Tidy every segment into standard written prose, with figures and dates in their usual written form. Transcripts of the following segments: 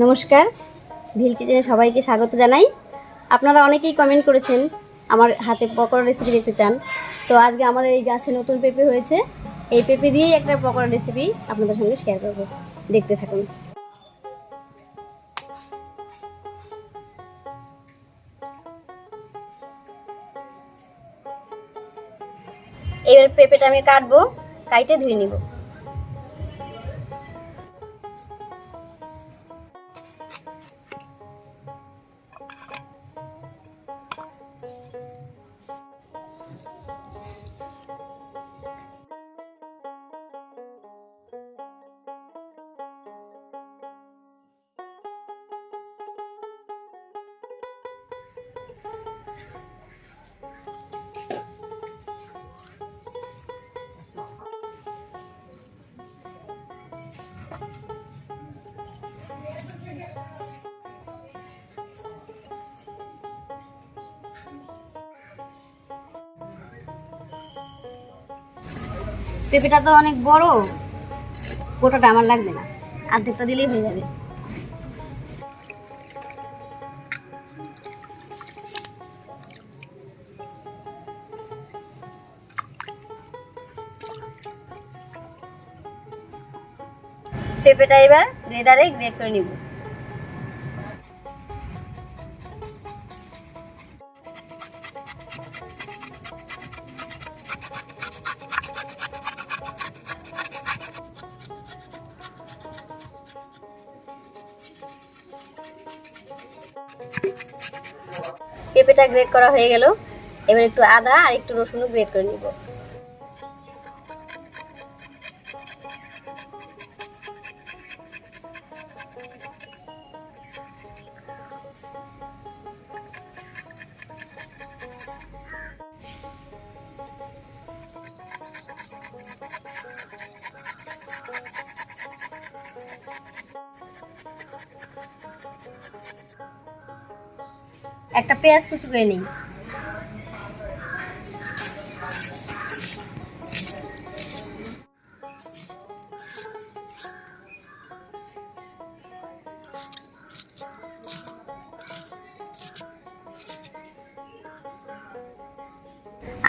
নমস্কার, ভিলকিচেনে সবাইকে স্বাগত জানাই। আপনারা অনেকেই কমেন্ট করেছেন আমার হাতে পকোড়া রেসিপি দেখতে চান। তো আজকে আমাদের এই গাছে নতুন পেঁপে হয়েছে, এই পেঁপে দিয়েই একটা পকোড়া রেসিপি আপনাদের সঙ্গে শেয়ার করব। দেখতে থাকুন। এবার পেঁপেটা আমি কাটবো, কাইটে ধুয়ে নিব। পেঁপেটা তো অনেক বড়, গোটাটা আমার লাগবে না, অর্ধেকটা দিলেই হয়ে যাবে। পেঁপেটা এবার গ্রেটারে গ্রেট করে নিব। পেঁপেটা গ্রেট করা হয়ে গেল, এবার একটু আদা আর একটু রসুনও গ্রেট করে নিব। একটা পেঁয়াজ কুচি করে নিই।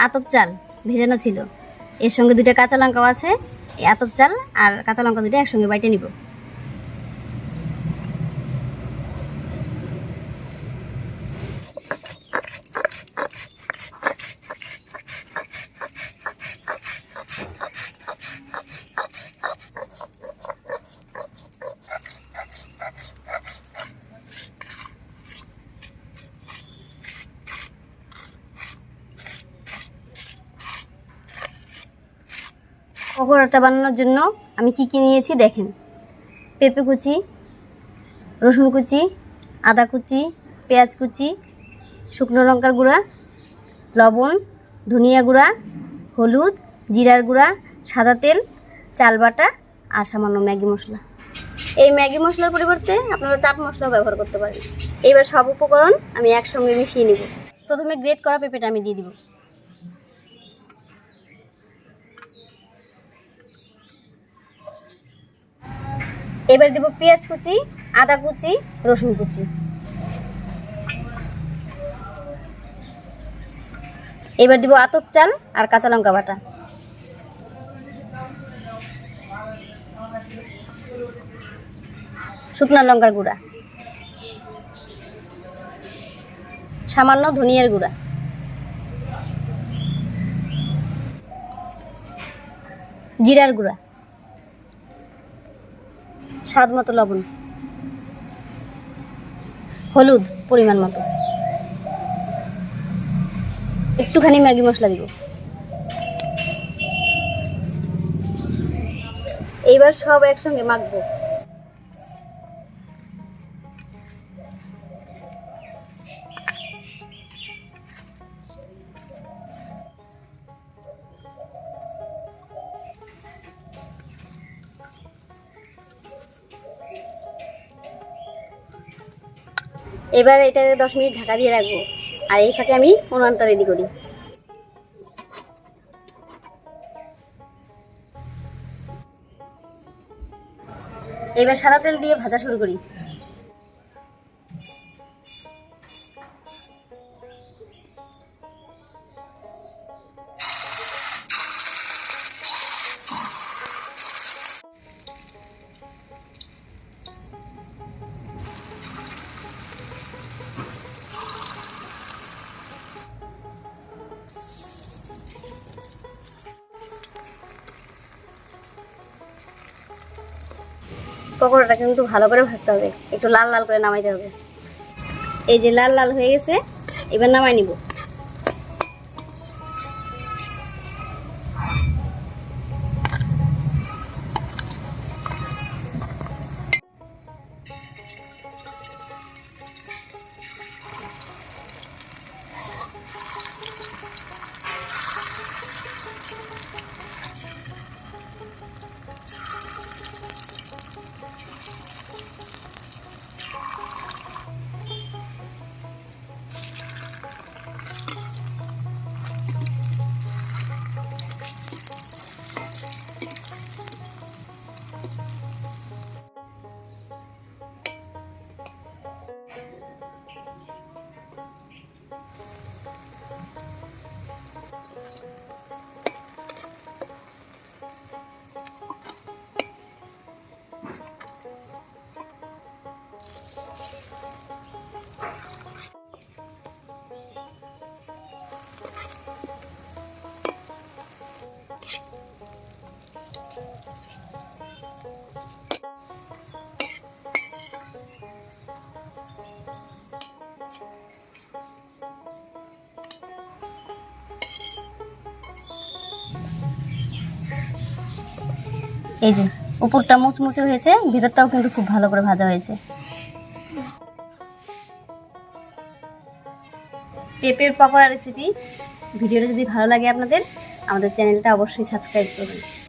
আতপ চাল ভেজানো ছিল, এর সঙ্গে 2টা কাঁচা লঙ্কাও আছে। এই আতপ চাল আর কাঁচা লঙ্কা 2টা একসঙ্গে বাইটে নিব। পকোড়াটা বানানোর জন্য আমি কি কি নিয়েছি দেখেন। পেঁপে কুচি, রসুন কুচি, আদা কুচি, পেঁয়াজ কুচি, শুকনো লঙ্কার গুঁড়া, লবণ, ধনিয়া গুঁড়া, হলুদ, জিরার গুঁড়া, সাদা তেল, চাল বাটা আর সামান্য ম্যাগি মশলা। এই ম্যাগি মশলার পরিবর্তে আপনারা চাট মশলা ব্যবহার করতে পারেন। এবার সব উপকরণ আমি একসঙ্গে মিশিয়ে নিব। প্রথমে গ্রেট করা পেঁপেটা আমি দিয়ে দিব। এবার দেব পেঁয়াজ কুচি, আদা কুচি, রসুন কুচি। এবার দিব আতপ চাল আর কাঁচা লঙ্কা বাটা। শুকনো লঙ্কার গুঁড়া, সামান্য ধনিয়ার গুঁড়া, জিরার গুঁড়া, স্বাদ মতো লবণ, হলুদ পরিমাণ মতো, একটুখানি ম্যাগি মশলা দিব। এইবার সব একসঙ্গে মাখবো। এবার এটা 10 মিনিট ঢাকা দিয়ে রাখবো, আর এই ফাঁকে আমি উনুনটা রেডি করি। এবার সাদা তেল দিয়ে ভাজা শুরু করি। পকোড়াটা কিন্তু ভালো করে ভাজতে হবে, একটু লাল লাল করে নামাইতে হবে। এই যে লাল লাল হয়ে গেছে, এবার নামাই নিব। এই যে উপরটা মুচমুচে হয়েছে, ভিতরটাও কিন্তু খুব ভালো করে ভাজা হয়েছে। পেঁপের পকোড়া রেসিপি ভিডিওটা যদি ভালো লাগে আপনাদের, আমাদের চ্যানেলটা অবশ্যই সাবস্ক্রাইব করবেন।